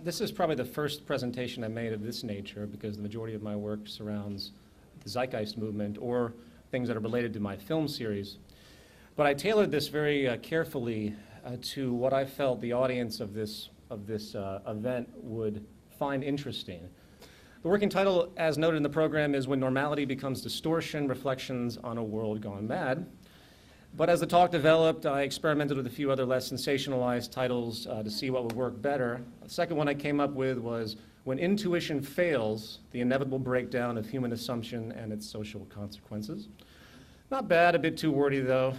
This is probably the first presentation I made of this nature because the majority of my work surrounds the Zeitgeist Movement or things that are related to my film series. But I tailored this very carefully to what I felt the audience of this event would find interesting. The working title, as noted in the program, is When Normality Becomes Distortion, Reflections on a World Gone Mad. But as the talk developed, I experimented with a few other less sensationalized titles to see what would work better. The second one I came up with was When Intuition Fails, the Inevitable Breakdown of Human Assumption and Its Social Consequences. Not bad, a bit too wordy though.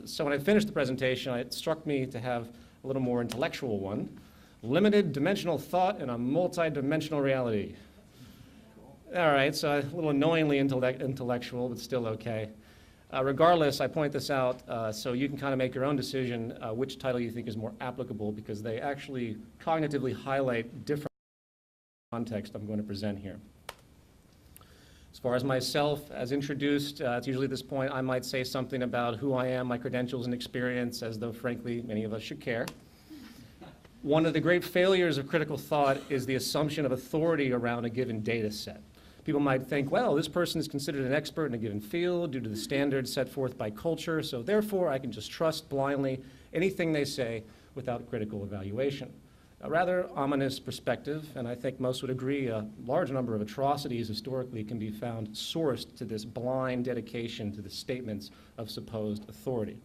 So when I finished the presentation, it struck me to have a little more intellectual one. Limited dimensional thought in a multi-dimensional reality. All right, so a little annoyingly intellectual, but still okay. Regardless, I point this out so you can kind of make your own decision which title you think is more applicable, because they actually cognitively highlight different context I'm going to present here. As far as myself, as introduced, it's usually at this point I might say something about who I am, my credentials and experience, as though frankly many of us should care. One of the great failures of critical thought is the assumption of authority around a given data set. People might think, well, this person is considered an expert in a given field due to the standards set forth by culture, so therefore I can just trust blindly anything they say without critical evaluation. A rather ominous perspective, and I think most would agree a large number of atrocities historically can be found sourced to this blind dedication to the statements of supposed authority.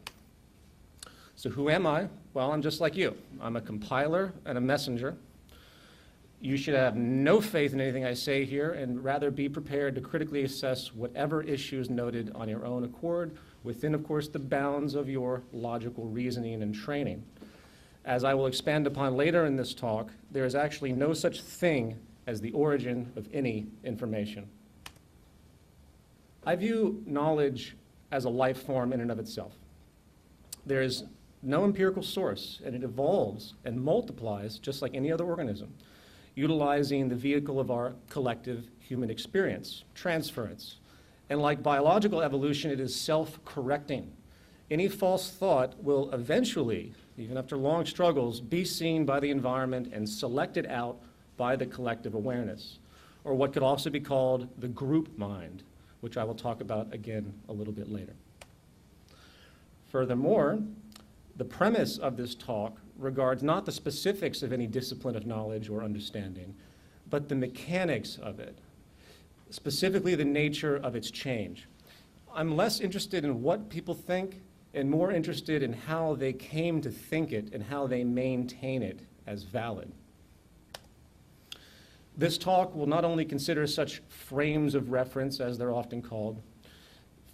So who am I? Well, I'm just like you. I'm a compiler and a messenger. You should have no faith in anything I say here and rather be prepared to critically assess whatever issues noted on your own accord within, of course, the bounds of your logical reasoning and training. As I will expand upon later in this talk, there is actually no such thing as the origin of any information. I view knowledge as a life form in and of itself. There is no empirical source, and it evolves and multiplies just like any other organism, utilizing the vehicle of our collective human experience, transference. And like biological evolution, it is self-correcting. Any false thought will eventually, even after long struggles, be seen by the environment and selected out by the collective awareness, or what could also be called the group mind, which I will talk about again a little bit later. Furthermore, the premise of this talk regards not the specifics of any discipline of knowledge or understanding, but the mechanics of it, specifically the nature of its change. I'm less interested in what people think and more interested in how they came to think it and how they maintain it as valid. This talk will not only consider such frames of reference, as they're often called,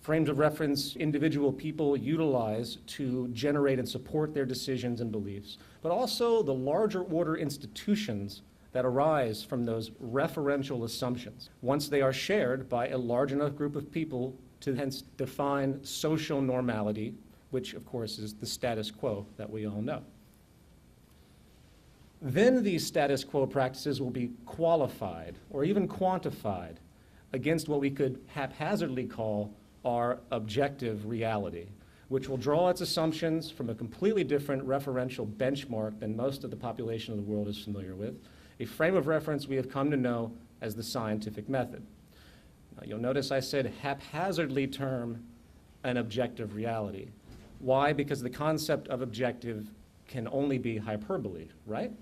frames of reference individual people utilize to generate and support their decisions and beliefs, but also the larger order institutions that arise from those referential assumptions, once they are shared by a large enough group of people to hence define social normality, which of course is the status quo that we all know. Then these status quo practices will be qualified or even quantified against what we could haphazardly call our objective reality, which will draw its assumptions from a completely different referential benchmark than most of the population of the world is familiar with, a frame of reference we have come to know as the scientific method. Now, you'll notice I said haphazardly term an objective reality. Why? Because the concept of objective can only be hyperbole, right?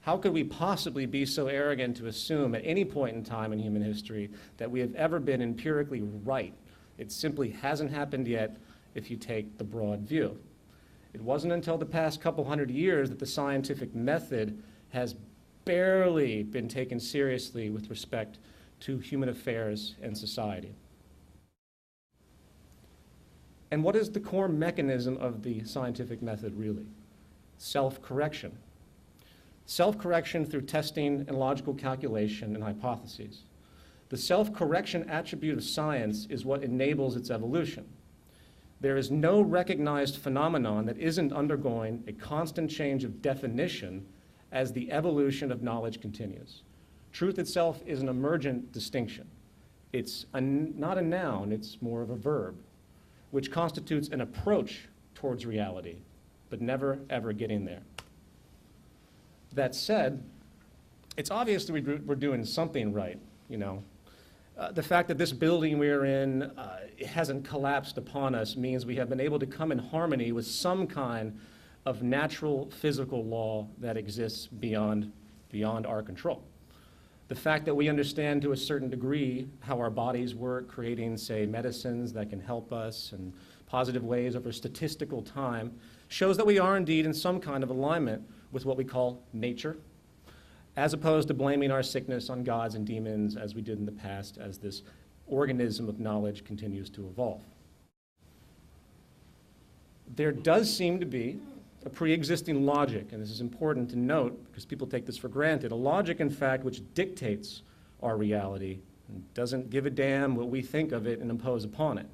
How could we possibly be so arrogant to assume at any point in time in human history that we have ever been empirically right? It simply hasn't happened yet if you take the broad view. It wasn't until the past couple hundred years that the scientific method has barely been taken seriously with respect to human affairs and society. And what is the core mechanism of the scientific method really? Self-correction. Self-correction through testing and logical calculation and hypotheses. The self-correction attribute of science is what enables its evolution. There is no recognized phenomenon that isn't undergoing a constant change of definition as the evolution of knowledge continues. Truth itself is an emergent distinction. It's not a noun, it's more of a verb, which constitutes an approach towards reality, but never ever getting there. That said, it's obvious that we're doing something right, you know. The fact that this building we're in hasn't collapsed upon us means we have been able to come in harmony with some kind of natural physical law that exists beyond our control. The fact that we understand to a certain degree how our bodies work, creating, say, medicines that can help us in positive ways over statistical time, shows that we are indeed in some kind of alignment with what we call nature, as opposed to blaming our sickness on gods and demons as we did in the past as this organism of knowledge continues to evolve. There does seem to be a pre-existing logic, and this is important to note because people take this for granted, a logic, in fact, which dictates our reality and doesn't give a damn what we think of it and impose upon it.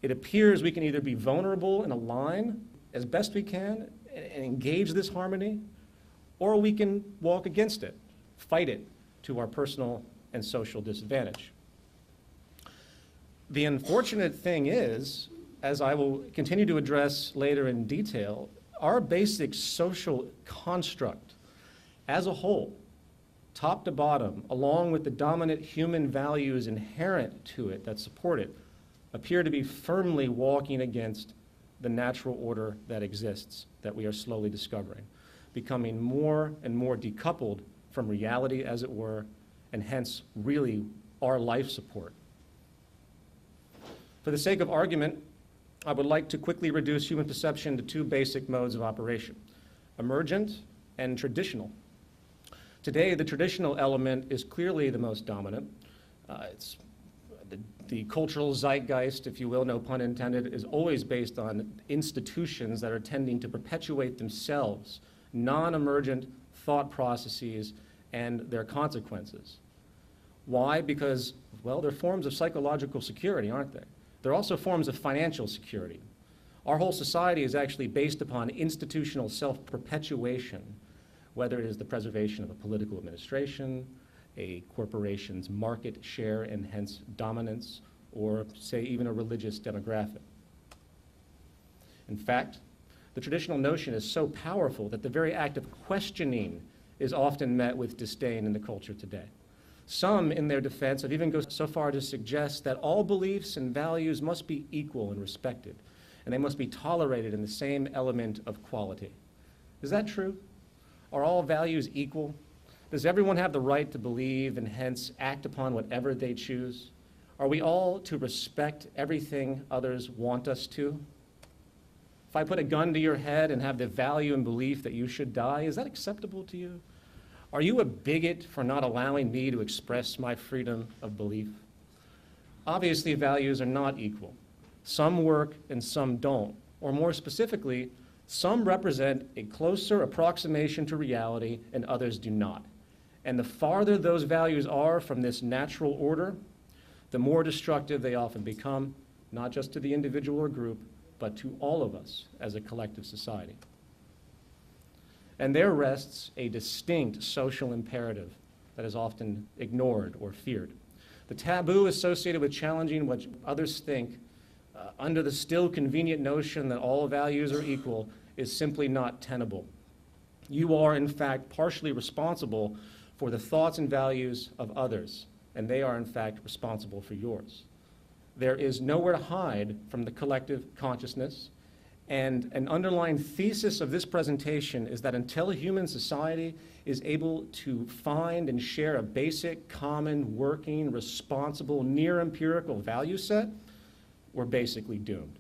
It appears we can either be vulnerable and align as best we can and engage this harmony, or we can walk against it, fight it to our personal and social disadvantage. The unfortunate thing is, as I will continue to address later in detail, our basic social construct as a whole, top to bottom, along with the dominant human values inherent to it that support it, appear to be firmly walking against the natural order that exists, that we are slowly discovering, becoming more and more decoupled from reality, as it were, and hence really our life support. For the sake of argument, I would like to quickly reduce human perception to two basic modes of operation: emergent and traditional. Today, the traditional element is clearly the most dominant. It's the cultural zeitgeist, if you will, no pun intended, is always based on institutions that are tending to perpetuate themselves, non-emergent thought processes and their consequences. Why? Because, well, they're forms of psychological security, aren't they? They're also forms of financial security. Our whole society is actually based upon institutional self-perpetuation, whether it is the preservation of a political administration, a corporation's market share and hence dominance, or say even a religious demographic. In fact, the traditional notion is so powerful that the very act of questioning is often met with disdain in the culture today. Some, in their defense, have even gone so far to suggest that all beliefs and values must be equal and respected, and they must be tolerated in the same element of quality. Is that true? Are all values equal? Does everyone have the right to believe and hence act upon whatever they choose? Are we all to respect everything others want us to? If I put a gun to your head and have the value and belief that you should die, is that acceptable to you? Are you a bigot for not allowing me to express my freedom of belief? Obviously, values are not equal. Some work and some don't. Or more specifically, some represent a closer approximation to reality and others do not. And the farther those values are from this natural order, the more destructive they often become, not just to the individual or group, but to all of us as a collective society. And there rests a distinct social imperative that is often ignored or feared. The taboo associated with challenging what others think under the still convenient notion that all values are equal is simply not tenable. You are, in fact, partially responsible for the thoughts and values of others, and they are, in fact, responsible for yours. There is nowhere to hide from the collective consciousness. And an underlying thesis of this presentation is that until a human society is able to find and share a basic, common, working, responsible, near-empirical value set, we're basically doomed.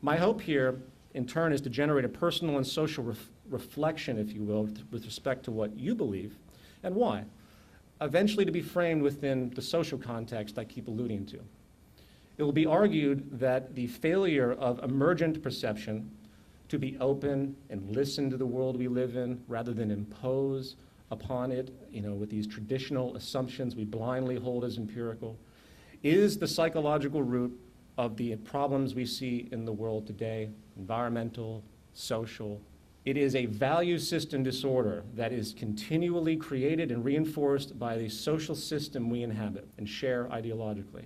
My hope here, in turn, is to generate a personal and social reflection, if you will, with respect to what you believe and why, eventually to be framed within the social context I keep alluding to. It will be argued that the failure of emergent perception to be open and listen to the world we live in rather than impose upon it, with these traditional assumptions we blindly hold as empirical, is the psychological root of the problems we see in the world today, environmental, social. It is a value system disorder that is continually created and reinforced by the social system we inhabit and share ideologically.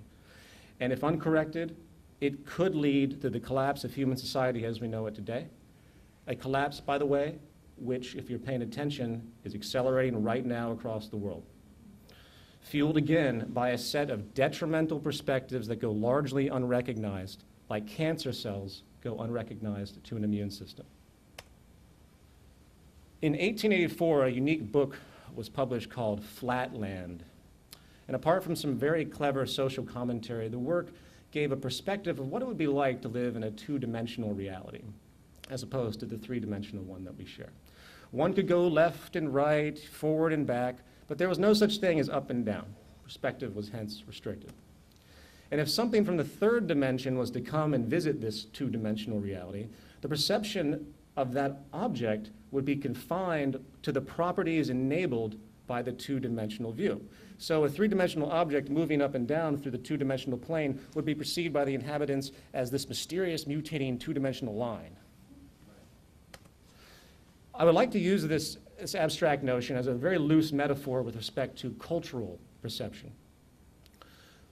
And if uncorrected, it could lead to the collapse of human society as we know it today. A collapse, by the way, which, if you're paying attention, is accelerating right now across the world. Fueled again by a set of detrimental perspectives that go largely unrecognized, like cancer cells go unrecognized to an immune system. In 1884, a unique book was published called Flatland. And apart from some very clever social commentary, the work gave a perspective of what it would be like to live in a two-dimensional reality, as opposed to the three-dimensional one that we share. One could go left and right, forward and back, but there was no such thing as up and down. Perspective was hence restricted. And if something from the third dimension was to come and visit this two-dimensional reality, the perception of that object would be confined to the properties enabled by the two-dimensional view. So a three-dimensional object moving up and down through the two-dimensional plane would be perceived by the inhabitants as this mysterious mutating two-dimensional line. I would like to use this abstract notion as a very loose metaphor with respect to cultural perception.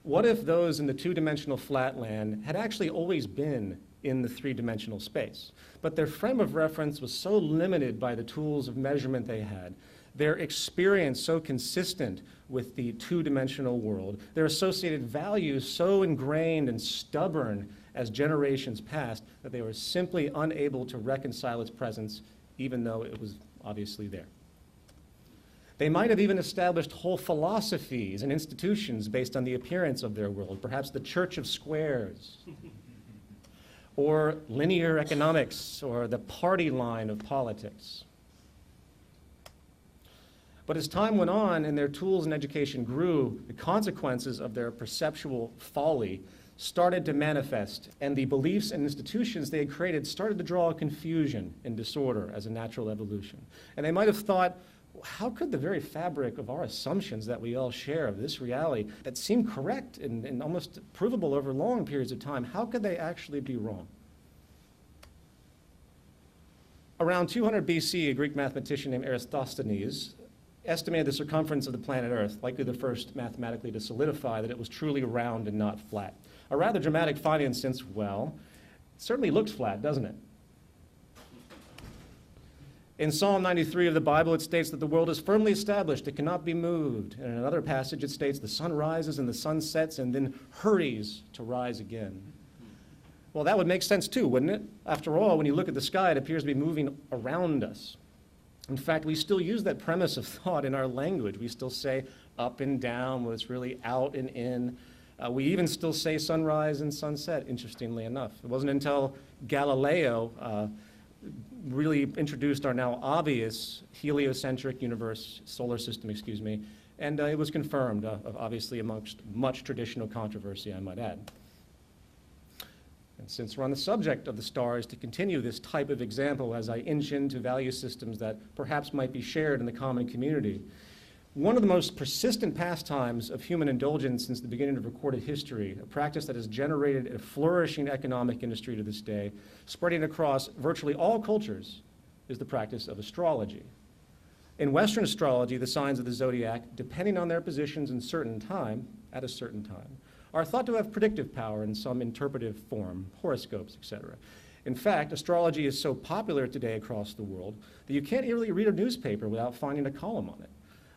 What if those in the two-dimensional flatland had actually always been in the three-dimensional space, but their frame of reference was so limited by the tools of measurement they had, their experience so consistent with the two-dimensional world, their associated values so ingrained and stubborn as generations passed, that they were simply unable to reconcile its presence, even though it was obviously there. They might have even established whole philosophies and institutions based on the appearance of their world, perhaps the Church of Squares, or linear economics, or the party line of politics. But as time went on and their tools and education grew, the consequences of their perceptual folly started to manifest, and the beliefs and institutions they had created started to draw confusion and disorder as a natural evolution. And they might have thought, how could the very fabric of our assumptions that we all share of this reality that seem correct and almost provable over long periods of time, how could they actually be wrong? Around 200 BC, a Greek mathematician named Eratosthenes estimated the circumference of the planet Earth, likely the first mathematically to solidify that it was truly round and not flat. A rather dramatic finding since, well, it certainly looks flat, doesn't it? In Psalm 93 of the Bible, it states that the world is firmly established, it cannot be moved. And in another passage, it states the sun rises and the sun sets and then hurries to rise again. Well, that would make sense too, wouldn't it? After all, when you look at the sky, it appears to be moving around us. In fact, we still use that premise of thought in our language. We still say up and down when it's really out and in. We even still say sunrise and sunset, interestingly enough. It wasn't until Galileo really introduced our now obvious heliocentric universe, solar system, and it was confirmed, obviously amongst much traditional controversy, I might add. And since we're on the subject of the stars, to continue this type of example as I inch into value systems that perhaps might be shared in the common community, one of the most persistent pastimes of human indulgence since the beginning of recorded history, a practice that has generated a flourishing economic industry to this day, spreading across virtually all cultures, is the practice of astrology. In Western astrology, the signs of the zodiac, depending on their positions in certain time, at a certain time, are thought to have predictive power in some interpretive form, horoscopes, etc. In fact, astrology is so popular today across the world that you can't really read a newspaper without finding a column on it.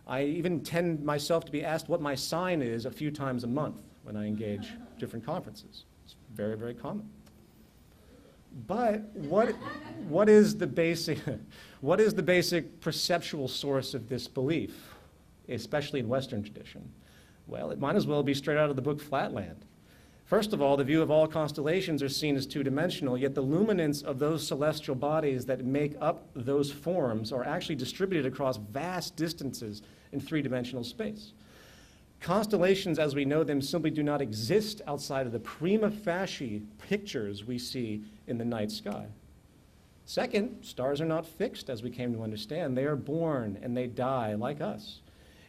I even tend myself to be asked what my sign is a few times a month when I engage different conferences. It's very, very common. But what is the basic perceptual source of this belief, especially in Western tradition? Well, it might as well be straight out of the book Flatland. First of all, the view of all constellations are seen as two-dimensional, yet the luminance of those celestial bodies that make up those forms are actually distributed across vast distances in three-dimensional space. Constellations, as we know them, simply do not exist outside of the prima facie pictures we see in the night sky. Second, stars are not fixed, as we came to understand. They are born and they die like us.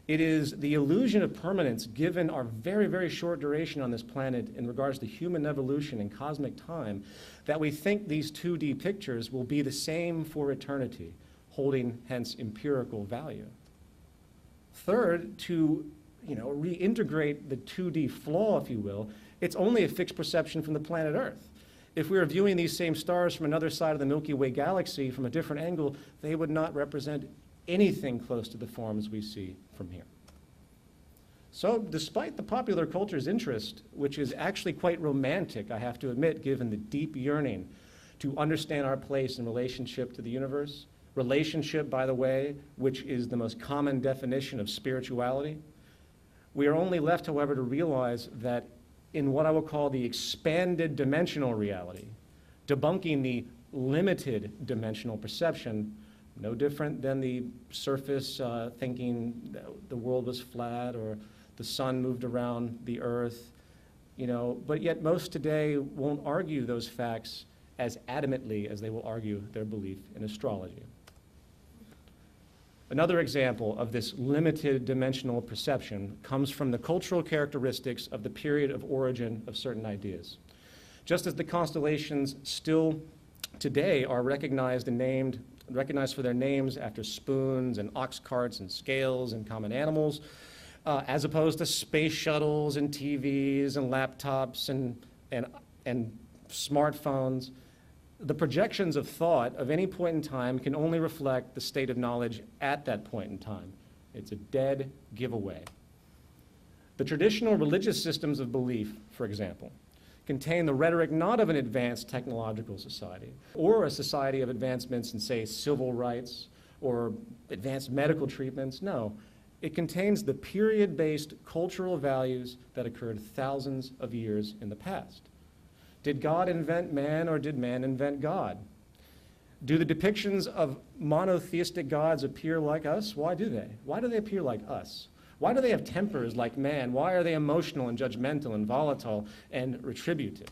It is the illusion of permanence given our very, very short duration on this planet in regards to human evolution and cosmic time that we think these 2D pictures will be the same for eternity, holding hence empirical value. Third, to reintegrate the 2D flaw, if you will, it's only a fixed perception from the planet Earth. If we were viewing these same stars from another side of the Milky Way galaxy from a different angle, they would not represent anything close to the forms we see from here. So despite the popular culture's interest, which is actually quite romantic, I have to admit, given the deep yearning to understand our place in relationship to the universe, relationship, by the way, which is the most common definition of spirituality, we are only left, however, to realize that in what I will call the expanded dimensional reality, debunking the limited dimensional perception, no different than the surface thinking the world was flat or the sun moved around the earth, but yet most today won't argue those facts as adamantly as they will argue their belief in astrology. Another example of this limited dimensional perception comes from the cultural characteristics of the period of origin of certain ideas. Just as the constellations still today are recognized for their names after spoons and ox carts and scales and common animals, as opposed to space shuttles and TVs and laptops and smartphones, the projections of thought of any point in time can only reflect the state of knowledge at that point in time. It's a dead giveaway. The traditional religious systems of belief, for example, contain the rhetoric not of an advanced technological society or a society of advancements in, say, civil rights or advanced medical treatments. No, it contains the period-based cultural values that occurred thousands of years in the past. Did God invent man or did man invent God? Do the depictions of monotheistic gods appear like us? Why do they? Why do they appear like us? Why do they have tempers like man? Why are they emotional and judgmental and volatile and retributive?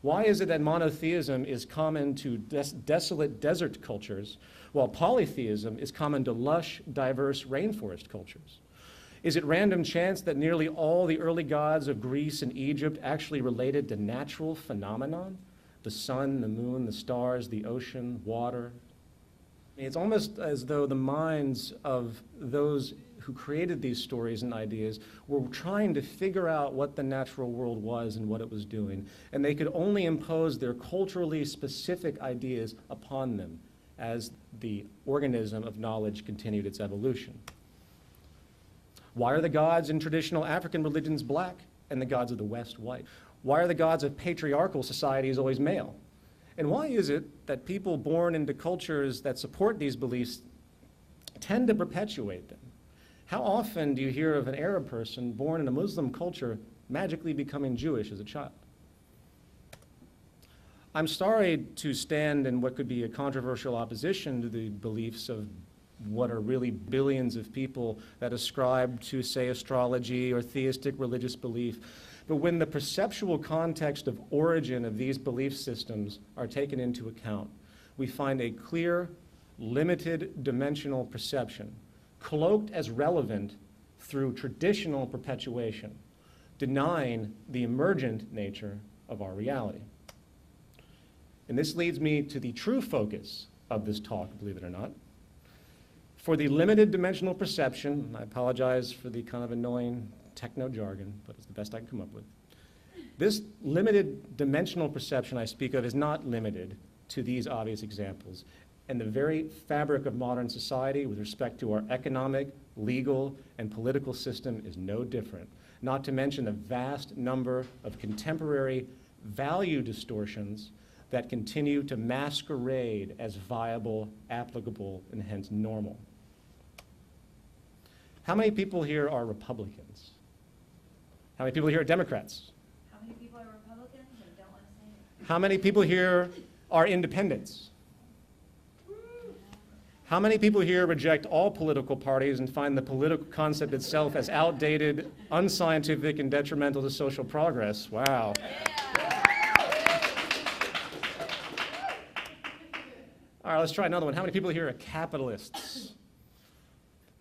Why is it that monotheism is common to desolate desert cultures, while polytheism is common to lush, diverse rainforest cultures? Is it random chance that nearly all the early gods of Greece and Egypt actually related to natural phenomenon? The sun, the moon, the stars, the ocean, water. It's almost as though the minds of those who created these stories and ideas were trying to figure out what the natural world was and what it was doing, and they could only impose their culturally specific ideas upon them as the organism of knowledge continued its evolution. Why are the gods in traditional African religions black and the gods of the West white? Why are the gods of patriarchal societies always male? And why is it that people born into cultures that support these beliefs tend to perpetuate them? How often do you hear of an Arab person born in a Muslim culture magically becoming Jewish as a child? I'm sorry to stand in what could be a controversial opposition to the beliefs of what are really billions of people that ascribe to, say, astrology or theistic religious belief. But when the perceptual context of origin of these belief systems are taken into account, we find a clear, limited dimensional perception, cloaked as relevant through traditional perpetuation, denying the emergent nature of our reality. And this leads me to the true focus of this talk, believe it or not. For the limited dimensional perception, I apologize for the kind of annoying techno jargon, but it's the best I can come up with. This limited dimensional perception I speak of is not limited to these obvious examples. And the very fabric of modern society with respect to our economic, legal, and political system is no different. Not to mention the vast number of contemporary value distortions that continue to masquerade as viable, applicable, and hence normal. How many people here are Republicans? How many people here are Democrats? How many people are Republicans and don't want to say it? How many people here are independents? How many people here reject all political parties and find the political concept itself as outdated, unscientific, and detrimental to social progress? Wow. All right, let's try another one. How many people here are capitalists?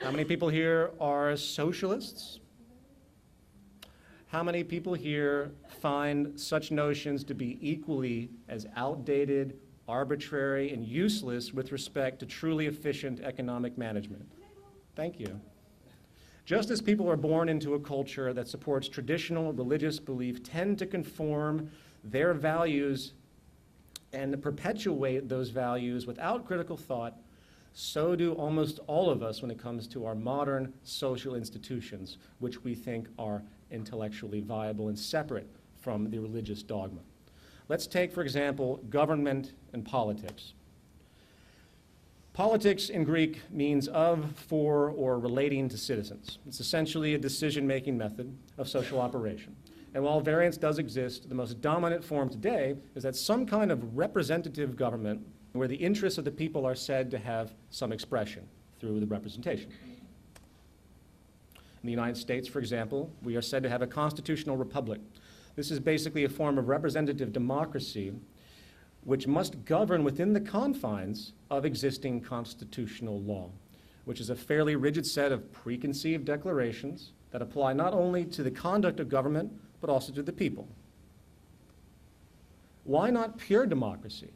How many people here are socialists? How many people here find such notions to be equally as outdated, arbitrary, and useless with respect to truly efficient economic management? Thank you. Just as people are born into a culture that supports traditional religious belief, tend to conform their values and perpetuate those values without critical thought, so do almost all of us when it comes to our modern social institutions, which we think are intellectually viable and separate from the religious dogma. Let's take, for example, government and politics. Politics in Greek means of, for, or relating to citizens. It's essentially a decision-making method of social operation. And while variance does exist, the most dominant form today is that some kind of representative government where the interests of the people are said to have some expression through the representation. In the United States, for example, we are said to have a constitutional republic. This is basically a form of representative democracy which must govern within the confines of existing constitutional law, which is a fairly rigid set of preconceived declarations that apply not only to the conduct of government, but also to the people. Why not pure democracy?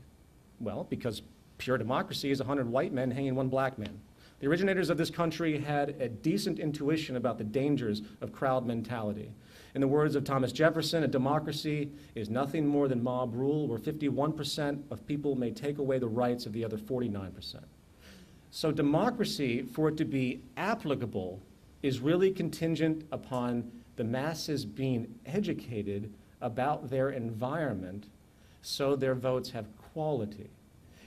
Well, because pure democracy is 100 white men hanging one black man. The originators of this country had a decent intuition about the dangers of crowd mentality. In the words of Thomas Jefferson, a democracy is nothing more than mob rule, where 51% of people may take away the rights of the other 49%. So democracy, for it to be applicable, is really contingent upon the masses being educated about their environment so their votes have quality.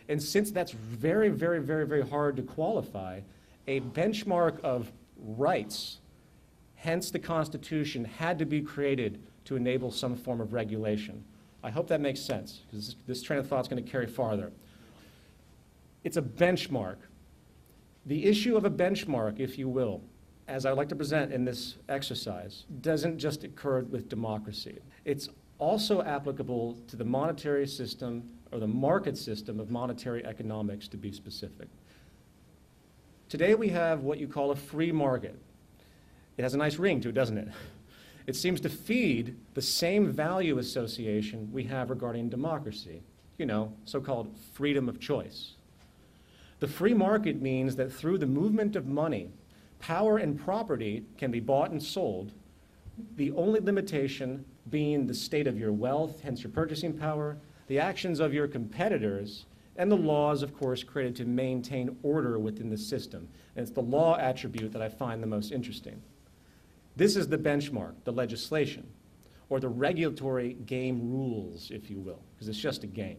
And since that's very, very, very, very hard to qualify, a benchmark of rights, hence the Constitution, had to be created to enable some form of regulation. I hope that makes sense, because this train of thought is going to carry farther. It's a benchmark. The issue of a benchmark, if you will, as I like to present in this exercise, doesn't just occur with democracy. It's also applicable to the monetary system, or the market system of monetary economics, to be specific. Today we have what you call a free market. It has a nice ring to it, doesn't it? It seems to feed the same value association we have regarding democracy, you know, so-called freedom of choice. The free market means that through the movement of money, power and property can be bought and sold, the only limitation being the state of your wealth, hence your purchasing power, the actions of your competitors, and the laws, of course, created to maintain order within the system. And it's the law attribute that I find the most interesting. This is the benchmark, the legislation, or the regulatory game rules, if you will, because it's just a game.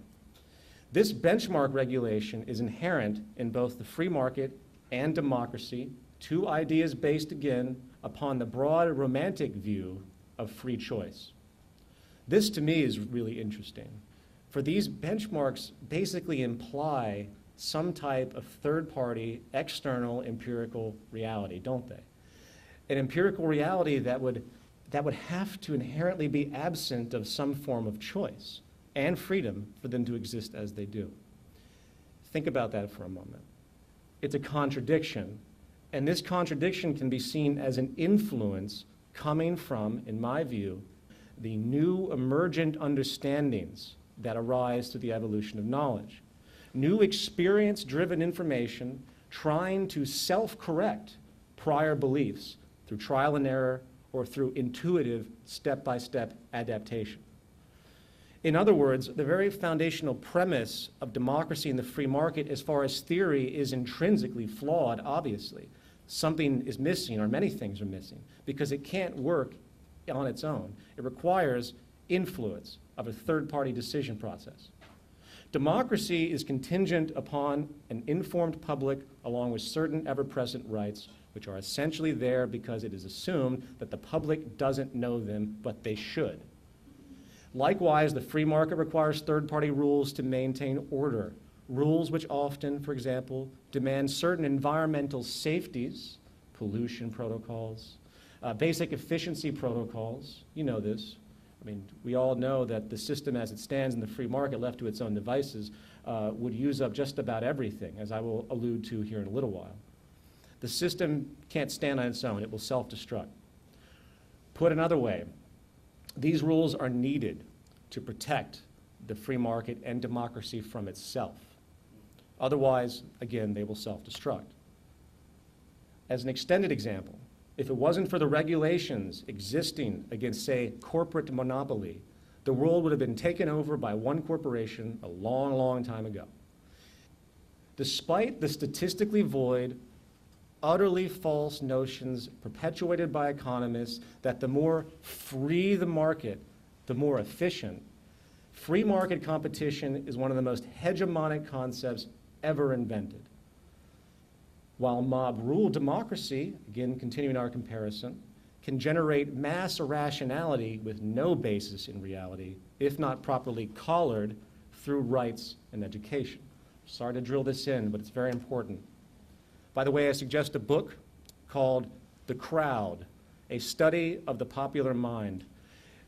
This benchmark regulation is inherent in both the free market and democracy, two ideas based, again, upon the broad romantic view of free choice. This, to me, is really interesting. For these benchmarks basically imply some type of third-party, external, empirical reality, don't they? An empirical reality that would have to inherently be absent of some form of choice and freedom for them to exist as they do. Think about that for a moment. It's a contradiction, and this contradiction can be seen as an influence coming from, in my view, the new emergent understandings that arise through the evolution of knowledge. New experience-driven information trying to self-correct prior beliefs through trial and error or through intuitive step-by-step adaptation. In other words, the very foundational premise of democracy and the free market as far as theory is intrinsically flawed, obviously. Something is missing, or many things are missing, because it can't work on its own. It requires influence of a third-party decision process. Democracy is contingent upon an informed public along with certain ever-present rights, which are essentially there because it is assumed that the public doesn't know them, but they should. Likewise, the free market requires third-party rules to maintain order, rules which often, for example, demand certain environmental safeties, pollution protocols, basic efficiency protocols. You know this. I mean, we all know that the system as it stands in the free market, left to its own devices, would use up just about everything, as I will allude to here in a little while. The system can't stand on its own. It will self-destruct. Put another way, these rules are needed to protect the free market and democracy from itself. Otherwise, again, they will self-destruct. As an extended example, if it wasn't for the regulations existing against, say, corporate monopoly, the world would have been taken over by one corporation a long, long time ago. Despite the statistically void, utterly false notions perpetuated by economists that the more free the market, the more efficient, free market competition is one of the most hegemonic concepts ever invented. While mob rule democracy, again continuing our comparison, can generate mass irrationality with no basis in reality, if not properly collared through rights and education. Sorry to drill this in, but it's very important. By the way, I suggest a book called The Crowd, a study of the popular mind.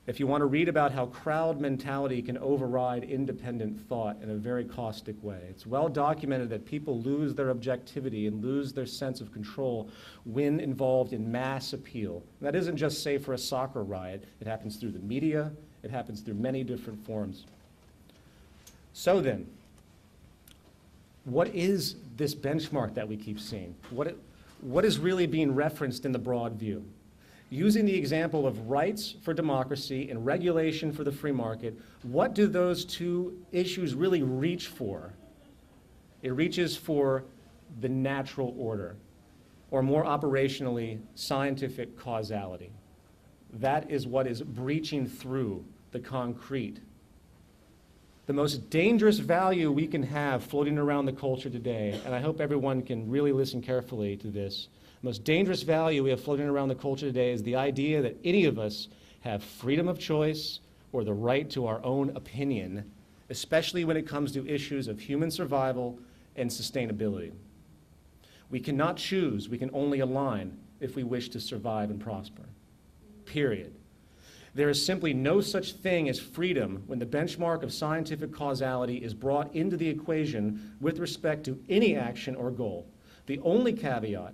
If you want to read about how crowd mentality can override independent thought in a very caustic way. It's well documented that people lose their objectivity and lose their sense of control when involved in mass appeal. And that isn't just, say, for a soccer riot. It happens through the media. It happens through many different forms. So then, what is this benchmark that we keep seeing? What is really being referenced in the broad view? Using the example of rights for democracy and regulation for the free market, what do those two issues really reach for? It reaches for the natural order, or more operationally, scientific causality. That is what is breaching through the concrete. The most dangerous value we can have floating around the culture today, and I hope everyone can really listen carefully to this, the most dangerous value we have floating around the culture today is the idea that any of us have freedom of choice or the right to our own opinion, especially when it comes to issues of human survival and sustainability. We cannot choose, we can only align if we wish to survive and prosper. Period. There is simply no such thing as freedom when the benchmark of scientific causality is brought into the equation with respect to any action or goal. The only caveat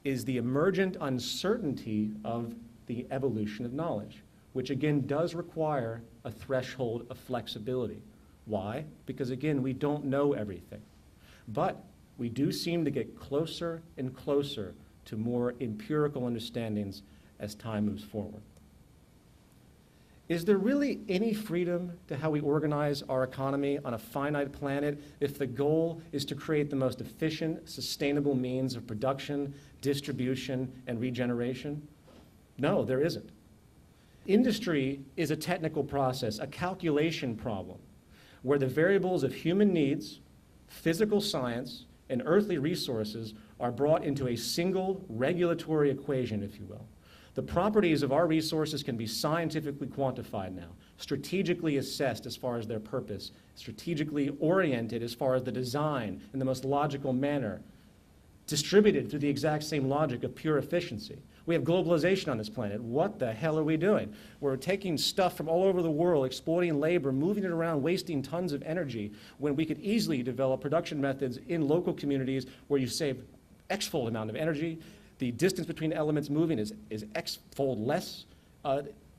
is the emergent uncertainty of the evolution of knowledge, which again does require a threshold of flexibility. Why? Because again, we don't know everything. But we do seem to get closer and closer to more empirical understandings as time moves forward. Is there really any freedom to how we organize our economy on a finite planet if the goal is to create the most efficient, sustainable means of production, distribution, and regeneration? No, there isn't. Industry is a technical process, a calculation problem, where the variables of human needs, physical science, and earthly resources are brought into a single regulatory equation, if you will. The properties of our resources can be scientifically quantified now, strategically assessed as far as their purpose, strategically oriented as far as the design in the most logical manner, distributed through the exact same logic of pure efficiency. We have globalization on this planet. What the hell are we doing? We're taking stuff from all over the world, exploiting labor, moving it around, wasting tons of energy, when we could easily develop production methods in local communities where you save X-fold amount of energy. The distance between elements moving is X-fold less.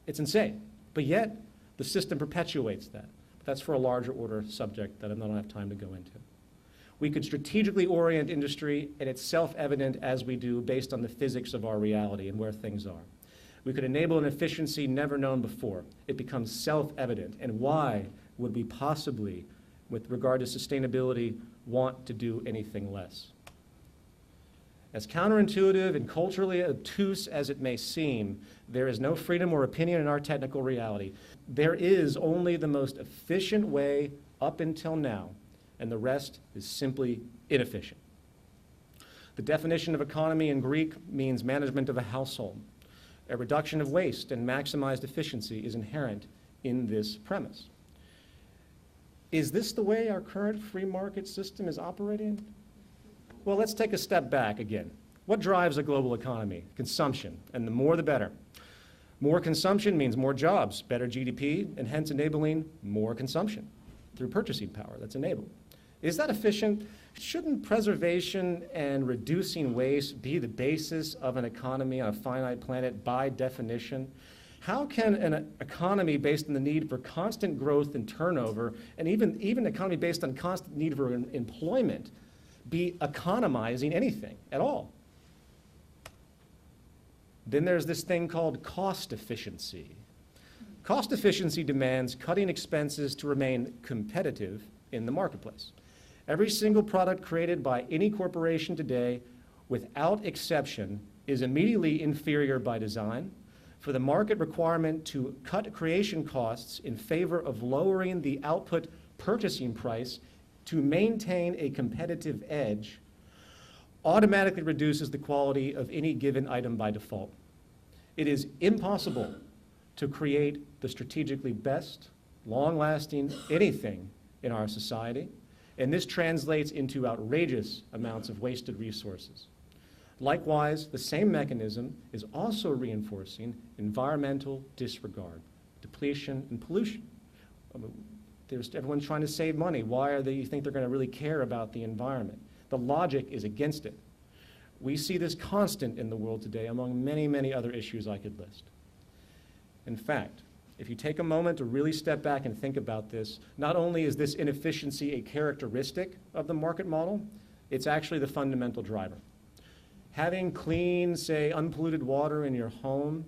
It's insane. But yet, the system perpetuates that. But that's for a larger order subject that I don't have time to go into. We could strategically orient industry, and it's self-evident as we do based on the physics of our reality and where things are. We could enable an efficiency never known before. It becomes self-evident. And why would we possibly, with regard to sustainability, want to do anything less? As counterintuitive and culturally obtuse as it may seem, there is no freedom or opinion in our technical reality. There is only the most efficient way up until now, and the rest is simply inefficient. The definition of economy in Greek means management of a household. A reduction of waste and maximized efficiency is inherent in this premise. Is this the way our current free market system is operating? Well, let's take a step back again. What drives a global economy? Consumption, and the more the better. More consumption means more jobs, better GDP, and hence enabling more consumption through purchasing power that's enabled. Is that efficient? Shouldn't preservation and reducing waste be the basis of an economy on a finite planet by definition? How can an economy based on the need for constant growth and turnover, and even an economy based on constant need for employment, be economizing anything at all? Then there's this thing called cost efficiency. Cost efficiency demands cutting expenses to remain competitive in the marketplace. Every single product created by any corporation today, without exception, is immediately inferior by design. For the market requirement to cut creation costs in favor of lowering the output purchasing price to maintain a competitive edge automatically reduces the quality of any given item by default. It is impossible to create the strategically best, long-lasting anything in our society, and this translates into outrageous amounts of wasted resources. Likewise, the same mechanism is also reinforcing environmental disregard, depletion, and pollution. Everyone's trying to save money. Why you think they're going to really care about the environment? The logic is against it. We see this constant in the world today among many, many other issues I could list. In fact, if you take a moment to really step back and think about this, not only is this inefficiency a characteristic of the market model, it's actually the fundamental driver. Having clean, say, unpolluted water in your home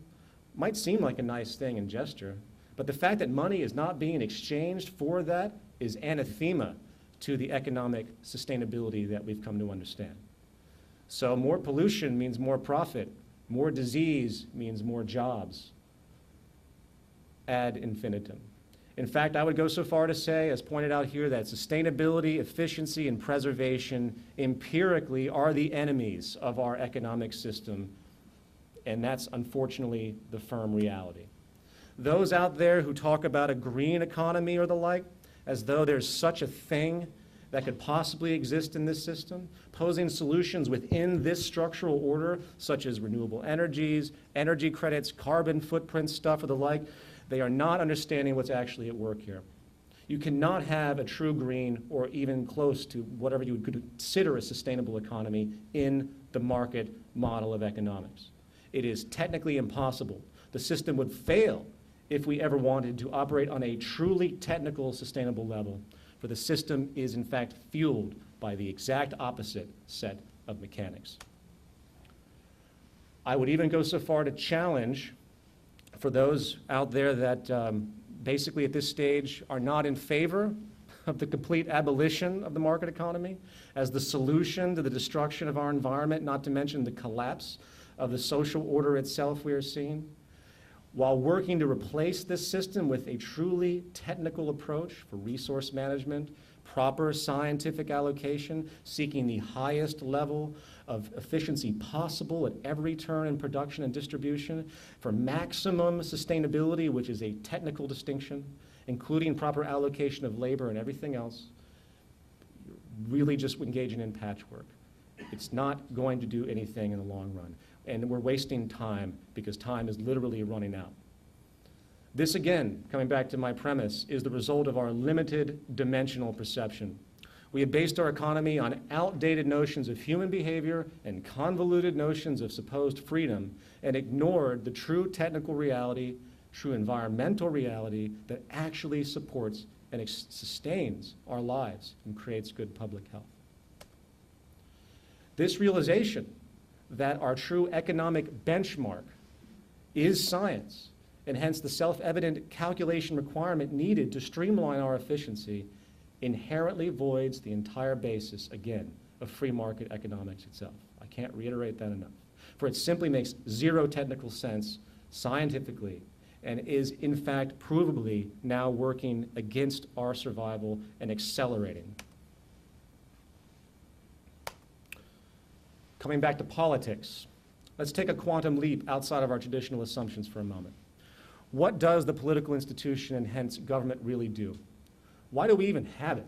might seem like a nice thing and gesture, but the fact that money is not being exchanged for that is anathema to the economic sustainability that we've come to understand. So more pollution means more profit, more disease means more jobs, ad infinitum. In fact, I would go so far to say, as pointed out here, that sustainability, efficiency, and preservation empirically are the enemies of our economic system, and that's unfortunately the firm reality. Those out there who talk about a green economy or the like, as though there's such a thing that could possibly exist in this system, posing solutions within this structural order, such as renewable energies, energy credits, carbon footprint stuff or the like, they are not understanding what's actually at work here. You cannot have a true green or even close to whatever you would consider a sustainable economy in the market model of economics. It is technically impossible. The system would fail if we ever wanted to operate on a truly technical, sustainable level, for the system is in fact fueled by the exact opposite set of mechanics. I would even go so far to challenge, for those out there that basically at this stage are not in favor of the complete abolition of the market economy as the solution to the destruction of our environment, not to mention the collapse of the social order itself we are seeing, while working to replace this system with a truly technical approach for resource management, proper scientific allocation, seeking the highest level of efficiency possible at every turn in production and distribution, for maximum sustainability, which is a technical distinction, including proper allocation of labor and everything else, you're really just engaging in patchwork. It's not going to do anything in the long run. And we're wasting time because time is literally running out. This, again, coming back to my premise, is the result of our limited dimensional perception. We have based our economy on outdated notions of human behavior and convoluted notions of supposed freedom and ignored the true technical reality, true environmental reality that actually supports and sustains our lives and creates good public health. This realization that our true economic benchmark is science, and hence the self-evident calculation requirement needed to streamline our efficiency, inherently voids the entire basis, again, of free market economics itself. I can't reiterate that enough. For it simply makes zero technical sense scientifically and is, in fact, provably now working against our survival and accelerating. Coming back to politics, let's take a quantum leap outside of our traditional assumptions for a moment. What does the political institution and hence government really do? Why do we even have it?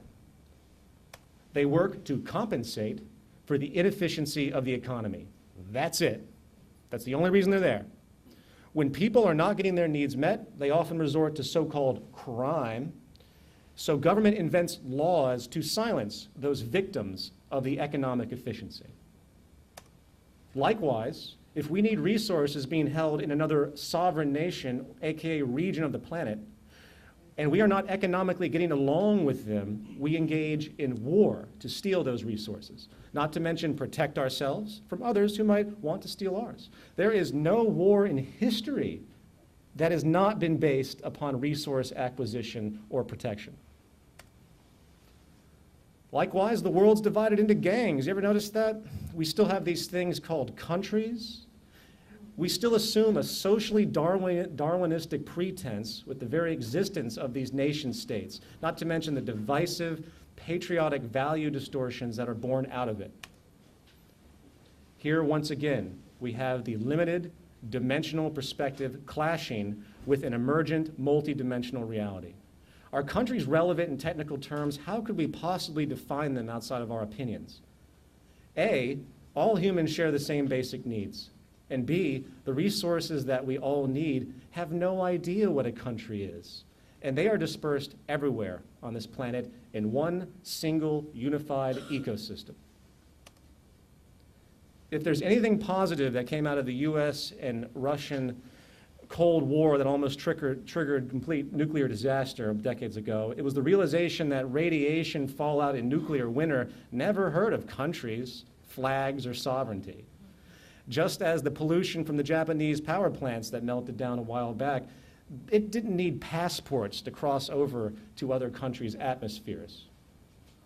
They work to compensate for the inefficiency of the economy. That's it. That's the only reason they're there. When people are not getting their needs met, they often resort to so-called crime. So government invents laws to silence those victims of the economic efficiency. Likewise, if we need resources being held in another sovereign nation, aka region of the planet, and we are not economically getting along with them, we engage in war to steal those resources, not to mention protect ourselves from others who might want to steal ours. There is no war in history that has not been based upon resource acquisition or protection. Likewise, the world's divided into gangs. You ever notice that? We still have these things called countries. We still assume a socially Darwinistic pretense with the very existence of these nation states, not to mention the divisive, patriotic value distortions that are born out of it. Here, once again, we have the limited dimensional perspective clashing with an emergent multidimensional reality. Are countries relevant in technical terms? How could we possibly define them outside of our opinions? A, all humans share the same basic needs. And B, the resources that we all need have no idea what a country is. And they are dispersed everywhere on this planet in one single unified ecosystem. If there's anything positive that came out of the US and Russian Cold War that almost triggered complete nuclear disaster decades ago, it was the realization that radiation, fallout, and nuclear winter never heard of countries, flags, or sovereignty. Just as the pollution from the Japanese power plants that melted down a while back, it didn't need passports to cross over to other countries' atmospheres.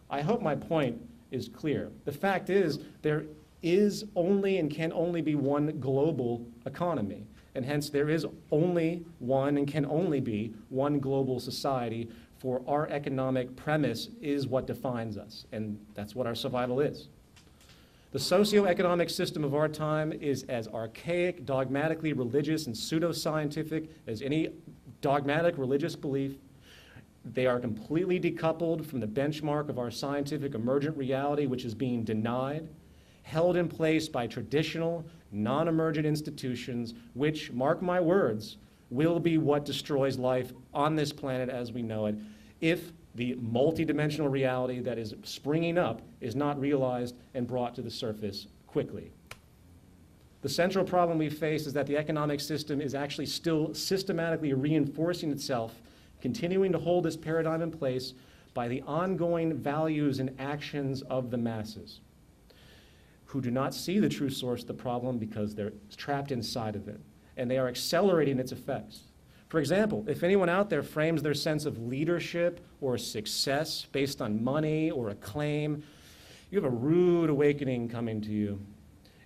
I hope my point is clear. The fact is, there is only and can only be one global economy, and hence there is only one and can only be one global society, for our economic premise is what defines us, and that's what our survival is. The socioeconomic system of our time is as archaic, dogmatically religious, and pseudoscientific as any dogmatic religious belief. They are completely decoupled from the benchmark of our scientific emergent reality, which is being denied, held in place by traditional, non-emergent institutions, which, mark my words, will be what destroys life on this planet as we know it, if the multidimensional reality that is springing up is not realized and brought to the surface quickly. The central problem we face is that the economic system is actually still systematically reinforcing itself, continuing to hold this paradigm in place by the ongoing values and actions of the masses, who do not see the true source of the problem because they're trapped inside of it, and they are accelerating its effects. For example, if anyone out there frames their sense of leadership or success based on money or acclaim, you have a rude awakening coming to you.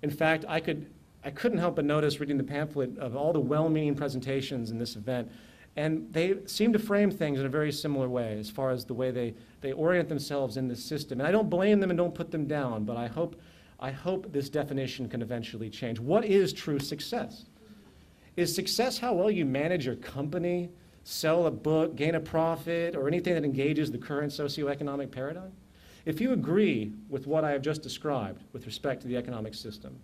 In fact, I couldn't help but notice reading the pamphlet of all the well-meaning presentations in this event, and they seem to frame things in a very similar way as far as the way they orient themselves in this system. And I don't blame them and don't put them down, but I hope this definition can eventually change. What is true success? Is success how well you manage your company, sell a book, gain a profit, or anything that engages the current socioeconomic paradigm? If you agree with what I have just described with respect to the economic system,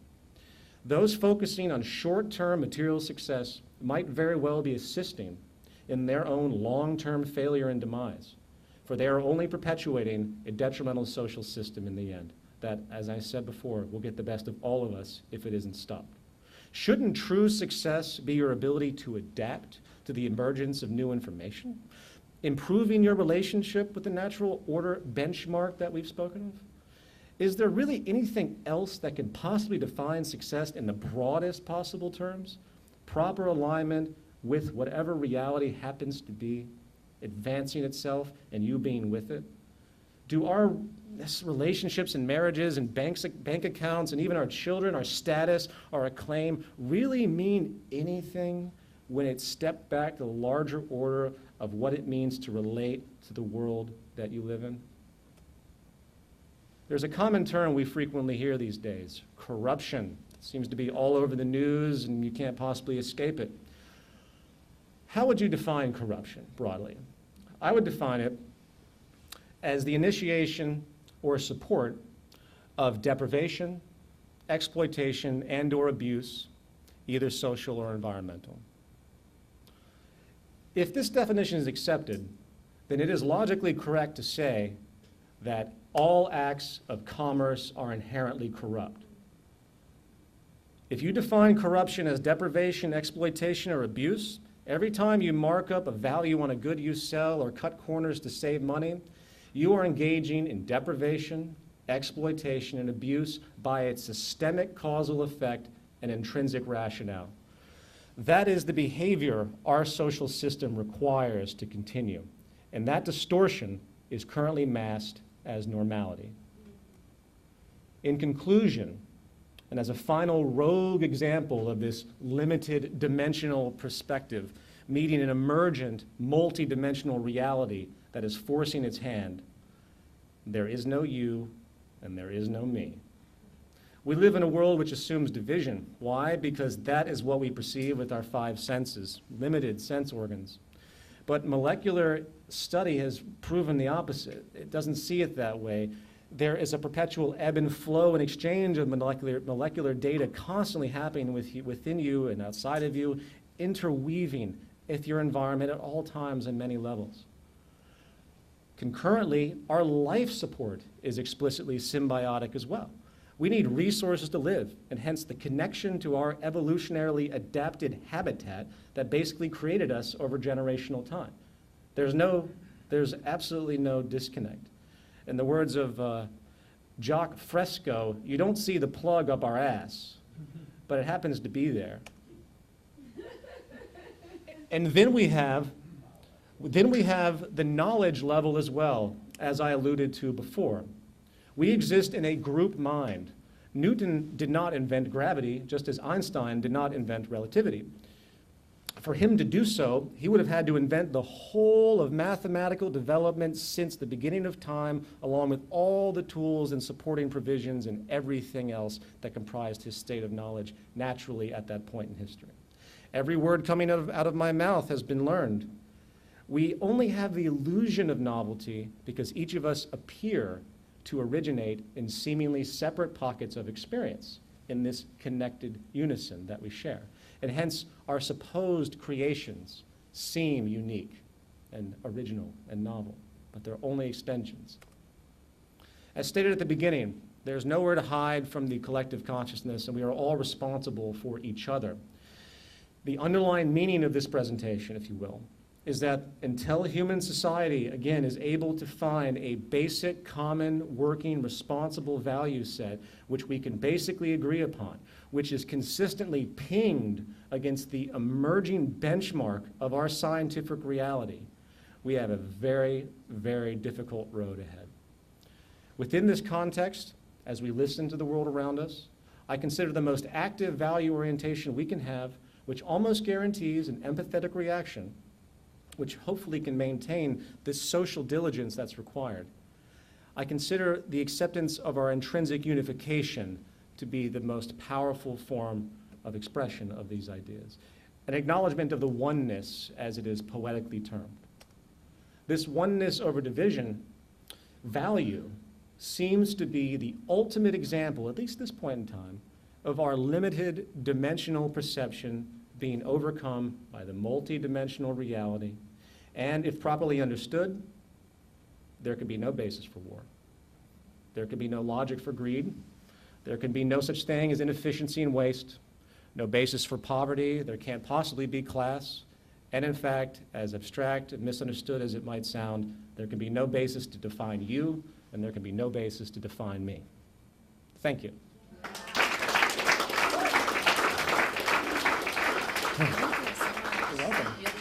those focusing on short-term material success might very well be assisting in their own long-term failure and demise, for they are only perpetuating a detrimental social system in the end that, as I said before, will get the best of all of us if it isn't stopped. Shouldn't true success be your ability to adapt to the emergence of new information? Improving your relationship with the natural order benchmark that we've spoken of? Is there really anything else that can possibly define success in the broadest possible terms? Proper alignment with whatever reality happens to be, advancing itself and you being with it? Do our relationships and marriages and bank accounts and even our children, our status, our acclaim really mean anything when it's stepped back to the larger order of what it means to relate to the world that you live in? There's a common term we frequently hear these days, corruption. It seems to be all over the news and you can't possibly escape it. How would you define corruption broadly? I would define it as the initiation or support of deprivation, exploitation, and/or abuse, either social or environmental. If this definition is accepted, then it is logically correct to say that all acts of commerce are inherently corrupt. If you define corruption as deprivation, exploitation, or abuse, every time you mark up a value on a good you sell or cut corners to save money, you are engaging in deprivation, exploitation, and abuse by its systemic causal effect and intrinsic rationale. That is the behavior our social system requires to continue. And that distortion is currently masked as normality. In conclusion, and as a final rogue example of this limited dimensional perspective, meeting an emergent, multi-dimensional reality that is forcing its hand, there is no you and there is no me. We live in a world which assumes division. Why? Because that is what we perceive with our five senses, limited sense organs. But molecular study has proven the opposite. It doesn't see it that way. There is a perpetual ebb and flow and exchange of molecular data constantly happening within you and outside of you, interweaving with your environment at all times and many levels. Concurrently, our life support is explicitly symbiotic as well. We need resources to live, and hence the connection to our evolutionarily adapted habitat that basically created us over generational time. There's absolutely no disconnect. In the words of Jacques Fresco, you don't see the plug up our ass, but it happens to be there. And then we have the knowledge level as well, as I alluded to before. We exist in a group mind. Newton did not invent gravity, just as Einstein did not invent relativity. For him to do so, he would have had to invent the whole of mathematical development since the beginning of time, along with all the tools and supporting provisions and everything else that comprised his state of knowledge naturally at that point in history. Every word coming out of my mouth has been learned. We only have the illusion of novelty because each of us appear to originate in seemingly separate pockets of experience in this connected unison that we share. And hence, our supposed creations seem unique and original and novel, but they're only extensions. As stated at the beginning, there's nowhere to hide from the collective consciousness, and we are all responsible for each other. The underlying meaning of this presentation, if you will, is that until human society, again, is able to find a basic, common, working, responsible value set, which we can basically agree upon, which is consistently pinged against the emerging benchmark of our scientific reality, we have a very, very difficult road ahead. Within this context, as we listen to the world around us, I consider the most active value orientation we can have, which almost guarantees an empathetic reaction, which hopefully can maintain this social diligence that's required. I consider the acceptance of our intrinsic unification to be the most powerful form of expression of these ideas, an acknowledgement of the oneness as it is poetically termed. This oneness over division value seems to be the ultimate example, at least this point in time, of our limited dimensional perception being overcome by the multi-dimensional reality. And if properly understood, there could be no basis for war. There could be no logic for greed. There can be no such thing as inefficiency and waste, no basis for poverty. There can't possibly be class. And in fact, as abstract and misunderstood as it might sound, there can be no basis to define you, and there can be no basis to define me. Thank you. Thank you so much. You're welcome.